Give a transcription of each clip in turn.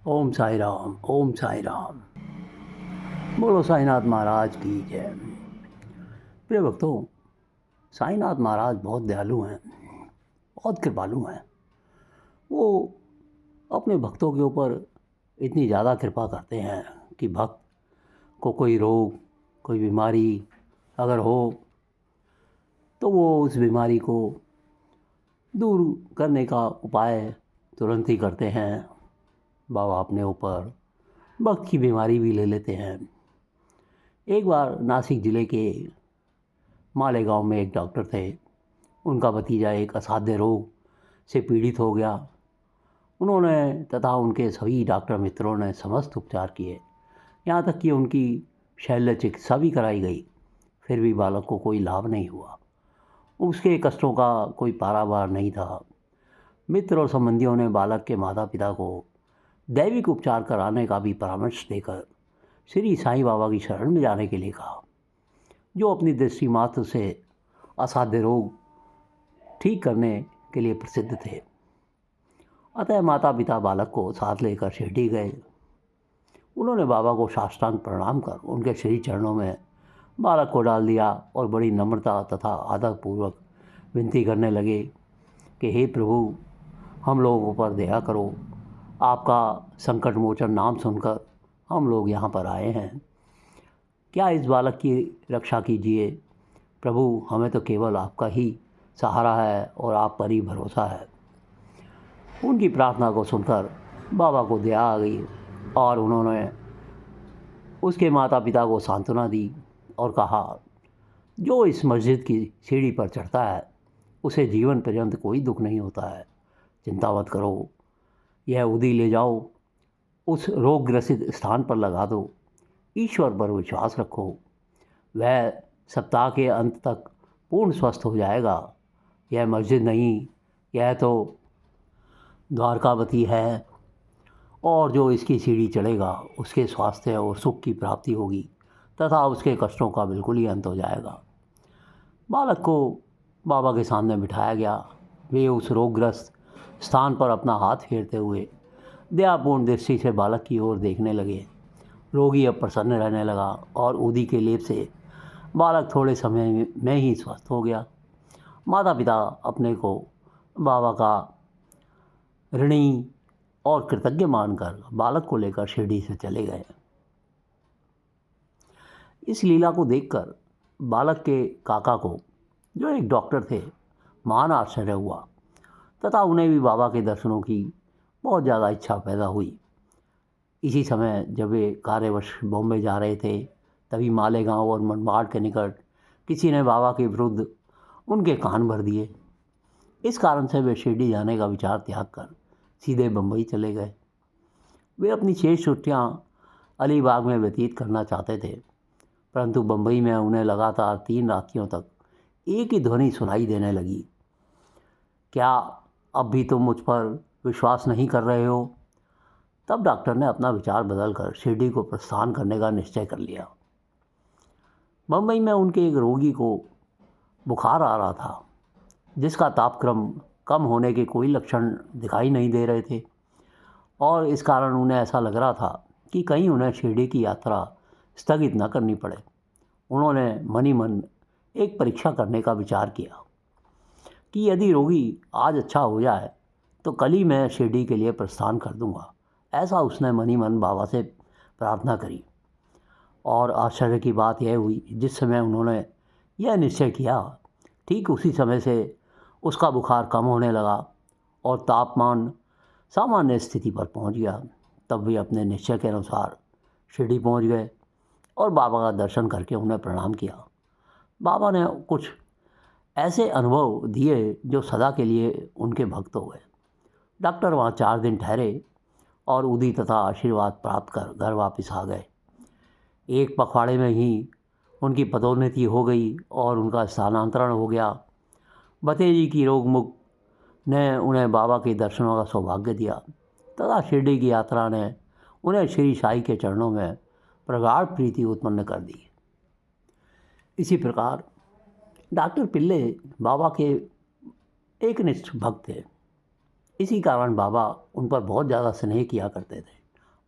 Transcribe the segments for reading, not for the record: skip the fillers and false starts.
ओम साई राम, ओम साई राम। बोलो साईनाथ महाराज की जय। प्रिय भक्तों, साईनाथ महाराज बहुत दयालु हैं, बहुत कृपालु हैं। वो अपने भक्तों के ऊपर इतनी ज़्यादा कृपा करते हैं कि भक्त को कोई रोग, कोई बीमारी अगर हो तो वो उस बीमारी को दूर करने का उपाय तुरंत ही करते हैं। बाबा अपने ऊपर भक्त की बीमारी भी ले लेते हैं। एक बार नासिक ज़िले के मालेगांव में एक डॉक्टर थे। उनका भतीजा एक असाध्य रोग से पीड़ित हो गया। उन्होंने तथा उनके सभी डॉक्टर मित्रों ने समस्त उपचार किए, यहाँ तक कि उनकी शल्य चिकित्सा भी कराई गई। फिर भी बालक को कोई लाभ नहीं हुआ। उसके कष्टों का कोई पारावार नहीं था। मित्र और संबंधियों ने बालक के माता पिता को दैविक उपचार कराने का भी परामर्श देकर श्री साईं बाबा की शरण में जाने के लिए कहा, जो अपनी दृष्टि मात्र से असाध्य रोग ठीक करने के लिए प्रसिद्ध थे। अतः माता पिता बालक को साथ लेकर शिरडी गए। उन्होंने बाबा को साष्टांग प्रणाम कर उनके श्री चरणों में बालक को डाल दिया और बड़ी नम्रता तथा आदरपूर्वक विनती करने लगे कि हे प्रभु, हम लोगों पर दया करो। आपका संकट मोचन नाम सुनकर हम लोग यहाँ पर आए हैं। क्या इस बालक की रक्षा कीजिए प्रभु, हमें तो केवल आपका ही सहारा है और आप पर ही भरोसा है। उनकी प्रार्थना को सुनकर बाबा को दया आ गई और उन्होंने उसके माता पिता को सांत्वना दी और कहा, जो इस मस्जिद की सीढ़ी पर चढ़ता है उसे जीवन पर्यंत कोई दुख नहीं होता है। चिंता मत करो, यह उदी ले जाओ, उस रोग ग्रसित स्थान पर लगा दो। ईश्वर पर विश्वास रखो, वह सप्ताह के अंत तक पूर्ण स्वस्थ हो जाएगा। यह मस्जिद नहीं, यह तो द्वारकावती है और जो इसकी सीढ़ी चढ़ेगा उसके स्वास्थ्य और सुख की प्राप्ति होगी तथा उसके कष्टों का बिल्कुल ही अंत हो जाएगा। बालक को बाबा के सामने बिठाया गया। वे उस रोगग्रस्त स्थान पर अपना हाथ फेरते हुए दयापूर्ण दृष्टि से बालक की ओर देखने लगे। रोगी अब प्रसन्न रहने लगा और उदी के लेप से बालक थोड़े समय में ही स्वस्थ हो गया। माता पिता अपने को बाबा का ऋणी और कृतज्ञ मानकर बालक को लेकर शिरडी से चले गए। इस लीला को देखकर बालक के काका को, जो एक डॉक्टर थे, महान आश्चर्य हुआ तथा उन्हें भी बाबा के दर्शनों की बहुत ज़्यादा इच्छा पैदा हुई। इसी समय जब वे कार्यवश बॉम्बे जा रहे थे, तभी मालेगांव और मनमाड़ के निकट किसी ने बाबा के विरुद्ध उनके कान भर दिए। इस कारण से वे शिरडी जाने का विचार त्याग कर सीधे बम्बई चले गए। वे अपनी शेष छुट्टियाँ अलीबाग में व्यतीत करना चाहते थे, परंतु बम्बई में उन्हें लगातार 3 रात्रियों तक एक ही ध्वनि सुनाई देने लगी, क्या अब भी तुम मुझ पर विश्वास नहीं कर रहे हो? तब डॉक्टर ने अपना विचार बदलकर शिरडी को प्रस्थान करने का निश्चय कर लिया। बम्बई में उनके एक रोगी को बुखार आ रहा था, जिसका तापक्रम कम होने के कोई लक्षण दिखाई नहीं दे रहे थे और इस कारण उन्हें ऐसा लग रहा था कि कहीं उन्हें शिरडी की यात्रा स्थगित न करनी पड़े। उन्होंने मन ही मन एक परीक्षा करने का विचार किया कि यदि रोगी आज अच्छा हो जाए तो कल ही मैं शिरडी के लिए प्रस्थान कर दूंगा। ऐसा उसने मन ही मन बाबा से प्रार्थना करी और आश्चर्य की बात यह हुई, जिस समय उन्होंने यह निश्चय किया ठीक उसी समय से उसका बुखार कम होने लगा और तापमान सामान्य स्थिति पर पहुंच गया। तब वे अपने निश्चय के अनुसार शिरडी पहुंच गए और बाबा का दर्शन करके उन्हें प्रणाम किया। बाबा ने कुछ ऐसे अनुभव दिए जो सदा के लिए उनके भक्त हो गए। डॉक्टर वहाँ 4 दिन ठहरे और उदी तथा आशीर्वाद प्राप्त कर घर वापस आ गए। एक पखवाड़े में ही उनकी पदोन्नति हो गई और उनका स्थानांतरण हो गया। भतेजी की रोगमुक्त ने उन्हें बाबा के दर्शनों का सौभाग्य दिया तथा शिरडी की यात्रा ने उन्हें श्री साई के चरणों में प्रगाढ़ प्रीति उत्पन्न कर दी। इसी प्रकार डॉक्टर पिल्ले बाबा के एकनिष्ठ भक्त थे। इसी कारण बाबा उन पर बहुत ज़्यादा स्नेह किया करते थे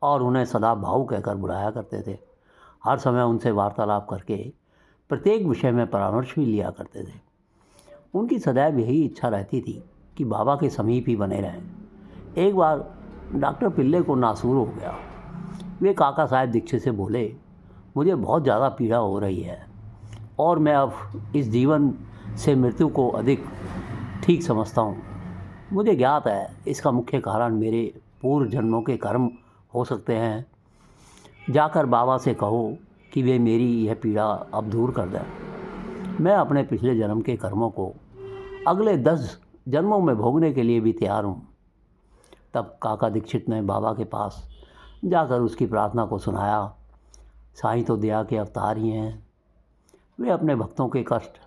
और उन्हें सदा भाऊ कहकर बुलाया करते थे। हर समय उनसे वार्तालाप करके प्रत्येक विषय में परामर्श भी लिया करते थे। उनकी सदैव यही इच्छा रहती थी कि बाबा के समीप ही बने रहें। एक बार डॉक्टर पिल्ले को नासूर हो गया। वे काका साहब दीक्षित से बोले, मुझे बहुत ज़्यादा पीड़ा हो रही है और मैं अब इस जीवन से मृत्यु को अधिक ठीक समझता हूँ। मुझे ज्ञात है इसका मुख्य कारण मेरे पूर्व जन्मों के कर्म हो सकते हैं। जाकर बाबा से कहो कि वे मेरी यह पीड़ा अब दूर कर दें। मैं अपने पिछले जन्म के कर्मों को अगले 10 जन्मों में भोगने के लिए भी तैयार हूँ। तब काका दीक्षित ने बाबा के पास जाकर उसकी प्रार्थना को सुनाया। साईं तो दया के अवतार ही हैं, वे अपने भक्तों के कष्ट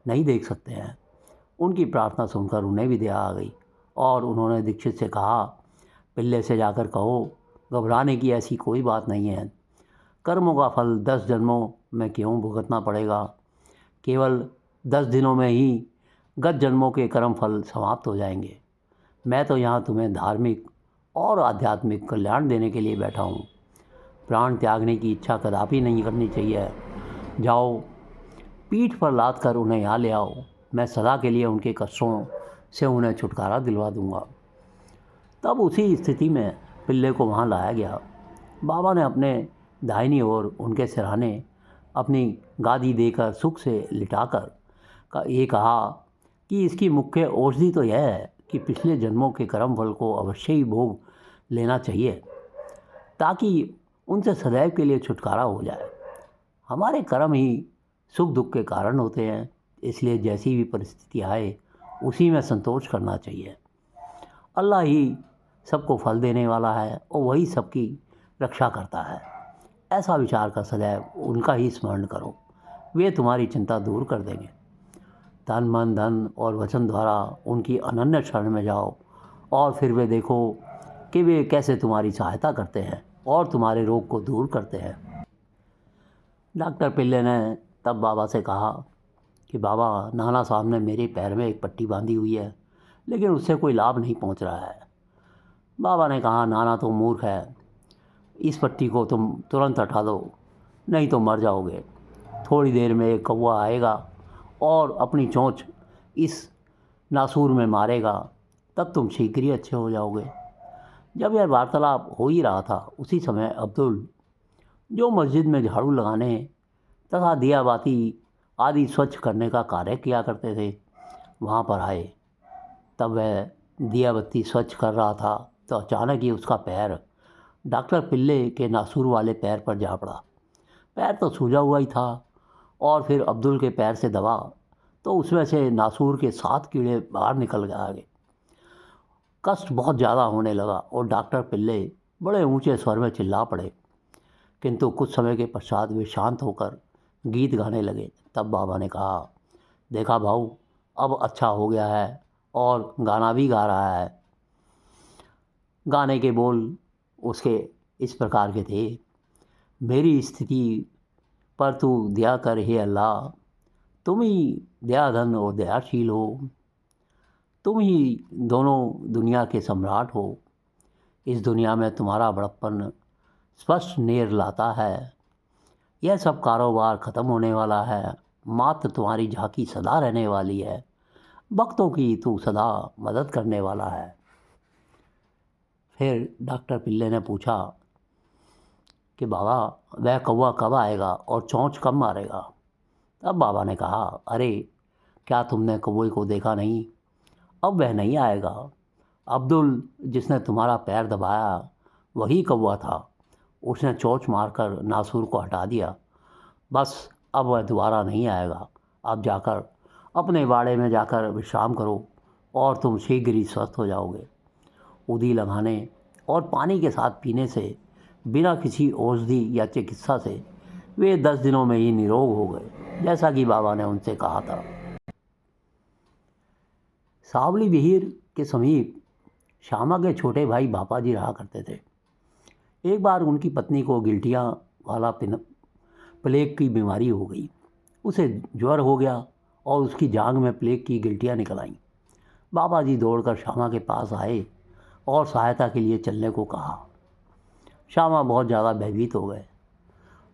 नहीं देख सकते हैं। उनकी प्रार्थना सुनकर उन्हें भी दया आ गई और उन्होंने दीक्षित से कहा, पिल्ले से जाकर कहो घबराने की ऐसी कोई बात नहीं है। कर्मों का फल 10 जन्मों में क्यों भुगतना पड़ेगा। केवल 10 दिनों में ही गत जन्मों के कर्म फल समाप्त हो जाएंगे। मैं तो यहाँ तुम्हें धार्मिक और आध्यात्मिक कल्याण देने के लिए बैठा हूँ। प्राण त्यागने की इच्छा कदापि नहीं करनी चाहिए। जाओ, पीठ पर लाद कर उन्हें यहाँ ले आओ। मैं सदा के लिए उनके कष्टों से उन्हें छुटकारा दिलवा दूँगा। तब उसी स्थिति में पिल्ले को वहाँ लाया गया। बाबा ने अपने दाहिनी ओर उनके सिरहाने अपनी गादी देकर सुख से लिटाकर ये कहा कि इसकी मुख्य औषधि तो यह है कि पिछले जन्मों के कर्म फल को अवश्य ही भोग लेना चाहिए ताकि उनसे सदैव के लिए छुटकारा हो जाए। हमारे कर्म ही सुख दुख के कारण होते हैं, इसलिए जैसी भी परिस्थिति आए उसी में संतोष करना चाहिए। अल्लाह ही सबको फल देने वाला है और वही सबकी रक्षा करता है। ऐसा विचार कर सदैव उनका ही स्मरण करो, वे तुम्हारी चिंता दूर कर देंगे। तन मन धन और वचन द्वारा उनकी अनन्य शरण में जाओ और फिर वे देखो कि वे कैसे तुम्हारी सहायता करते हैं और तुम्हारे रोग को दूर करते हैं। डॉक्टर पिल्ले ने तब बाबा से कहा कि बाबा, नाना साहब ने मेरे पैर में एक पट्टी बांधी हुई है, लेकिन उससे कोई लाभ नहीं पहुंच रहा है। बाबा ने कहा, नाना तो मूर्ख है, इस पट्टी को तुम तुरंत हटा दो, नहीं तो मर जाओगे। थोड़ी देर में एक कौवा आएगा और अपनी चोंच इस नासूर में मारेगा, तब तुम शीघ्र ही अच्छे हो जाओगे। जब यह वार्तालाप हो ही रहा था, उसी समय अब्दुल, जो मस्जिद में झाड़ू लगाने तथा दिया बाती आदि स्वच्छ करने का कार्य किया करते थे, वहाँ पर आए। तब वह दिया बत्ती स्वच्छ कर रहा था तो अचानक ही उसका पैर डॉक्टर पिल्ले के नासूर वाले पैर पर जा पड़ा। पैर तो सूजा हुआ ही था और फिर अब्दुल के पैर से दबा तो उसमें से नासूर के 7 कीड़े बाहर निकल गए आगे। कष्ट बहुत ज़्यादा होने लगा और डॉक्टर पिल्ले बड़े ऊंचे स्वर में चिल्ला पड़े, किंतु कुछ समय के पश्चात वे शांत होकर गीत गाने लगे। तब बाबा ने कहा, देखा भाऊ, अब अच्छा हो गया है और गाना भी गा रहा है। गाने के बोल उसके इस प्रकार के थे, मेरी स्थिति पर तू दया कर हे अल्लाह, तुम ही दयाधन और दयाशील हो, तुम ही दोनों दुनिया के सम्राट हो। इस दुनिया में तुम्हारा बड़प्पन स्पष्ट नेर लाता है। यह सब कारोबार ख़त्म होने वाला है, मात्र तुम्हारी झांकी सदा रहने वाली है। भक्तों की तू सदा मदद करने वाला है। फिर डॉक्टर पिल्ले ने पूछा कि बाबा, वह कौवा कब आएगा और चोंच कब मारेगा। तब बाबा ने कहा, अरे क्या तुमने कौवे को देखा नहीं, अब वह नहीं आएगा। अब्दुल, जिसने तुम्हारा पैर दबाया, वही कौवा था। उसने चोंच मारकर नासूर को हटा दिया। बस अब वह दोबारा नहीं आएगा। अब जाकर अपने बाड़े में जाकर विश्राम करो और तुम शीघ्र ही स्वस्थ हो जाओगे। उदी लगाने और पानी के साथ पीने से, बिना किसी औषधि या चिकित्सा से, वे 10 दिनों में ही निरोग हो गए, जैसा कि बाबा ने उनसे कहा था। सावली विहीर के समीप श्यामा के छोटे भाई बापा जी रहा करते थे। एक बार उनकी पत्नी को गिल्टियाँ वाला प्लेग की बीमारी हो गई। उसे ज्वर हो गया और उसकी जांघ में प्लेग की गिल्टियाँ निकल आईं। बाबा जी दौड़कर श्यामा के पास आए और सहायता के लिए चलने को कहा। श्यामा बहुत ज़्यादा भयभीत हो गए।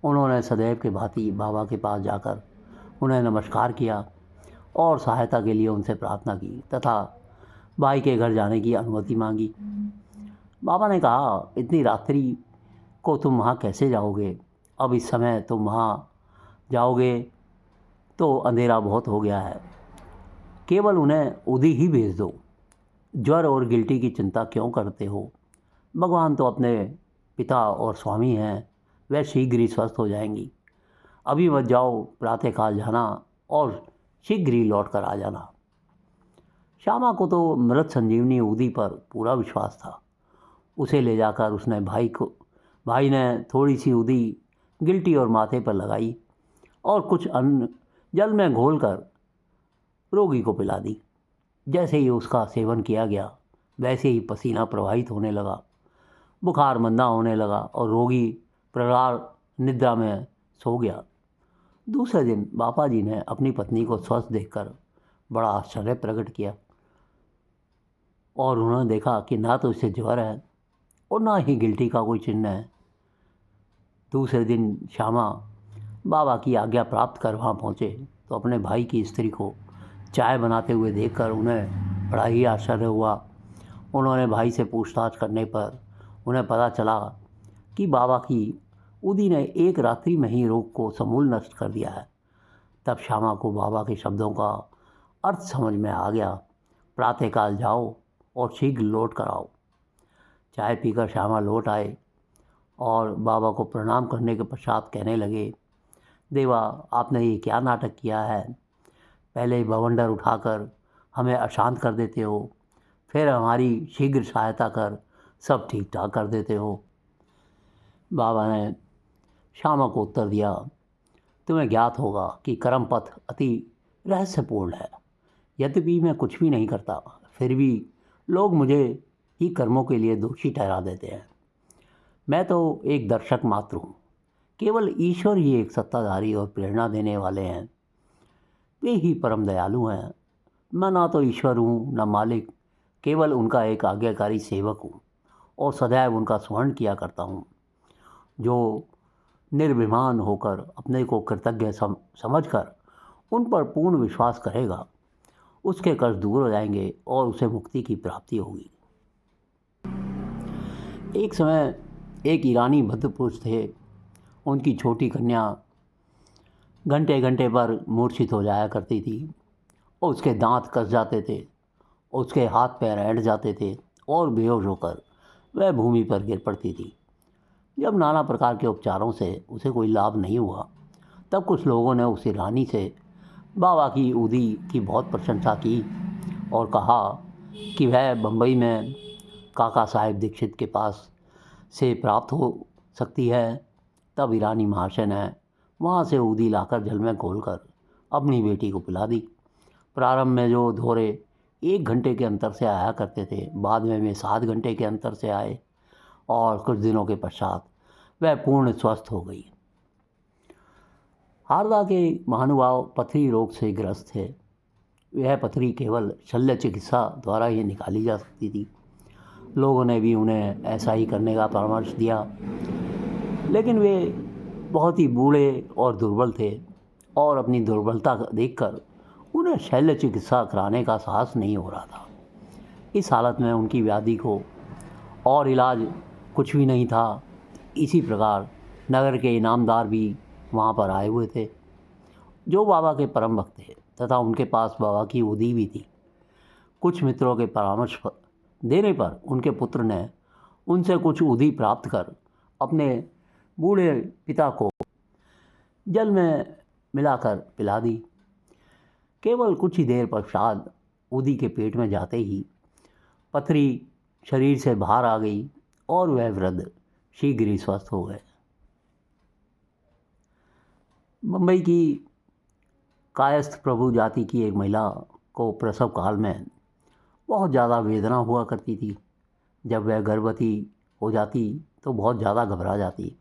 उन्होंने सदैव के भांति बाबा के पास जाकर उन्हें नमस्कार किया और सहायता के लिए उनसे प्रार्थना की तथा भाई के घर जाने की अनुमति मांगी। बाबा ने कहा, इतनी रात्रि को तुम वहाँ कैसे जाओगे? अब इस समय तुम वहाँ जाओगे तो अंधेरा बहुत हो गया है। केवल उन्हें उदी ही भेज दो। ज्वर और गिल्टी की चिंता क्यों करते हो? भगवान तो अपने पिता और स्वामी हैं, वह शीघ्र ही स्वस्थ हो जाएंगी। अभी मत जाओ, प्रातःकाल जाना और शीघ्र ही लौट कर आ जाना। श्यामा को तो मृत संजीवनी उदी पर पूरा विश्वास था। उसे ले जाकर उसने भाई ने थोड़ी सी उदी गिल्टी और माथे पर लगाई और कुछ अन्न जल में घोलकर रोगी को पिला दी। जैसे ही उसका सेवन किया गया वैसे ही पसीना प्रवाहित होने लगा, बुखार मंदा होने लगा और रोगी प्रगाढ़ निद्रा में सो गया। दूसरे दिन बापा जी ने अपनी पत्नी को स्वस्थ देखकर बड़ा आश्चर्य प्रकट किया और उन्होंने देखा कि ना तो इसे ज्वर है और ना ही गिल्टी का कोई चिन्ह है। दूसरे दिन श्यामा बाबा की आज्ञा प्राप्त कर वहाँ पहुँचे तो अपने भाई की स्त्री को चाय बनाते हुए देखकर उन्हें बड़ा ही आश्चर्य हुआ। उन्होंने भाई से पूछताछ करने पर उन्हें पता चला कि बाबा की उदी ने एक रात्रि में ही रोग को समूल नष्ट कर दिया है। तब श्यामा को बाबा के शब्दों का अर्थ समझ में आ गया। प्रातःकाल जाओ और शीघ्र लौट कर आओ। चाय पीकर श्यामा लौट आए और बाबा को प्रणाम करने के पश्चात कहने लगे, देवा, आपने ये क्या नाटक किया है? पहले बवंडर उठाकर हमें अशांत कर देते हो, फिर हमारी शीघ्र सहायता कर सब ठीक ठाक कर देते हो। बाबा ने श्यामा को उत्तर दिया, तुम्हें ज्ञात होगा कि कर्म पथ अति रहस्यपूर्ण है। यद्यपि मैं कुछ भी नहीं करता, फिर भी लोग मुझे ही कर्मों के लिए दोषी ठहरा देते हैं। मैं तो एक दर्शक मात्र हूँ। केवल ईश्वर ही एक सत्ताधारी और प्रेरणा देने वाले हैं। वे ही परम दयालु हैं। मैं ना तो ईश्वर हूँ न मालिक, केवल उनका एक आज्ञाकारी सेवक हूँ और सदैव उनका स्मरण किया करता हूँ। जो निर्भिमान होकर अपने को कृतज्ञ समझकर उन पर पूर्ण विश्वास करेगा, उसके कष्ट दूर हो जाएंगे और उसे मुक्ति की प्राप्ति होगी। एक समय एक ईरानी भद्र पुरुष थे। उनकी छोटी कन्या घंटे घंटे पर मूर्छित हो जाया करती थी और उसके दांत कस जाते थे, उसके हाथ पैर ऐंठ जाते थे और बेहोश होकर वह भूमि पर गिर पड़ती थी। जब नाना प्रकार के उपचारों से उसे कोई लाभ नहीं हुआ, तब कुछ लोगों ने उस रानी से बाबा की उदी की बहुत प्रशंसा की और कहा कि वह बम्बई में काका साहेब दीक्षित के पास से प्राप्त हो सकती है। तब ईरानी महाशय ने वहाँ से उदी लाकर जल में घोलकर अपनी बेटी को पिला दी। प्रारंभ में जो धोरे 1 घंटे के अंतर से आया करते थे, बाद में वे 7 घंटे के अंतर से आए और कुछ दिनों के पश्चात वह पूर्ण स्वस्थ हो गई। हारदा के महानुभाव पथरी रोग से ग्रस्त थे। यह पथरी केवल शल्य चिकित्सा द्वारा ही निकाली जा सकती थी। लोगों ने भी उन्हें ऐसा ही करने का परामर्श दिया, लेकिन वे बहुत ही बूढ़े और दुर्बल थे और अपनी दुर्बलता देखकर उन्हें शल्य चिकित्सा कराने का साहस नहीं हो रहा था। इस हालत में उनकी व्याधि को और इलाज कुछ भी नहीं था। इसी प्रकार नगर के इनामदार भी वहाँ पर आए हुए थे, जो बाबा के परम भक्त थे तथा उनके पास बाबा की उदी भी थी। कुछ मित्रों के परामर्श देने पर उनके पुत्र ने उनसे कुछ उदी प्राप्त कर अपने बूढ़े पिता को जल में मिलाकर पिला दी। केवल कुछ ही देर पश्चात उदी के पेट में जाते ही पथरी शरीर से बाहर आ गई और वह वृद्ध शीघ्र ही स्वस्थ हो गए। मुंबई की कायस्थ प्रभु जाति की एक महिला को प्रसव काल में बहुत ज़्यादा वेदना हुआ करती थी। जब वह गर्भवती हो जाती तो बहुत ज़्यादा घबरा जाती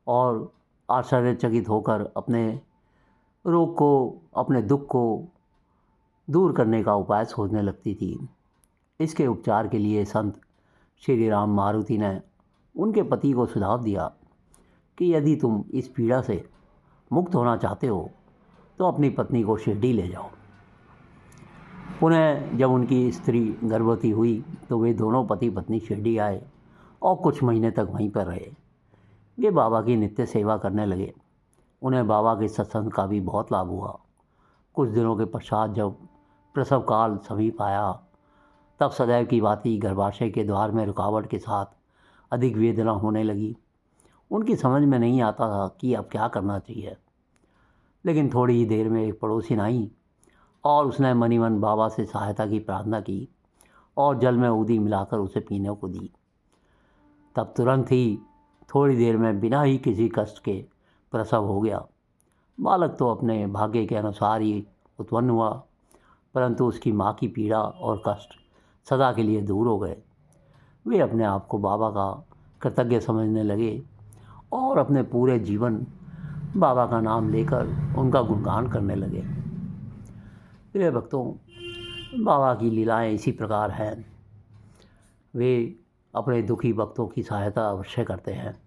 और आश्चर्यचकित होकर अपने रोग को, अपने दुख को दूर करने का उपाय सोचने लगती थी। इसके उपचार के लिए संत श्री राम मारुति ने उनके पति को सुझाव दिया कि यदि तुम इस पीड़ा से मुक्त होना चाहते हो तो अपनी पत्नी को शिरडी ले जाओ। पुनः जब उनकी स्त्री गर्भवती हुई तो वे दोनों पति पत्नी शिरडी आए और कुछ महीने तक वहीं पर रहे। वे बाबा की नित्य सेवा करने लगे। उन्हें बाबा के सत्संग का भी बहुत लाभ हुआ। कुछ दिनों के पश्चात जब प्रसव काल समीप आया तब सदैव की भांति गर्भाशय के द्वार में रुकावट के साथ अधिक वेदना होने लगी। उनकी समझ में नहीं आता था कि अब क्या करना चाहिए। लेकिन थोड़ी ही देर में एक पड़ोसी आई और उसने मनी मन बाबा से सहायता की प्रार्थना की और जल में उदी मिलाकर उसे पीने को दी। तब तुरंत ही थोड़ी देर में बिना ही किसी कष्ट के प्रसव हो गया। बालक तो अपने भाग्य के अनुसार ही उत्पन्न हुआ, परंतु उसकी माँ की पीड़ा और कष्ट सदा के लिए दूर हो गए। वे अपने आप को बाबा का कृतज्ञ समझने लगे और अपने पूरे जीवन बाबा का नाम लेकर उनका गुणगान करने लगे। प्रिय भक्तों, बाबा की लीलाएं इसी प्रकार हैं। वे अपने दुखी भक्तों की सहायता अवश्य करते हैं।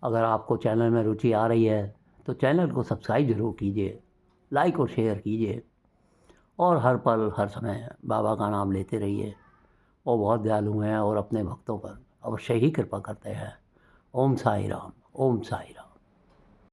अगर आपको चैनल में रुचि आ रही है तो चैनल को सब्सक्राइब ज़रूर कीजिए, लाइक और शेयर कीजिए और हर पल हर समय बाबा का नाम लेते रहिए। वो बहुत दयालु हैं और अपने भक्तों पर अवश्य ही कृपा करते हैं। ओम साई राम, ओम साई राम।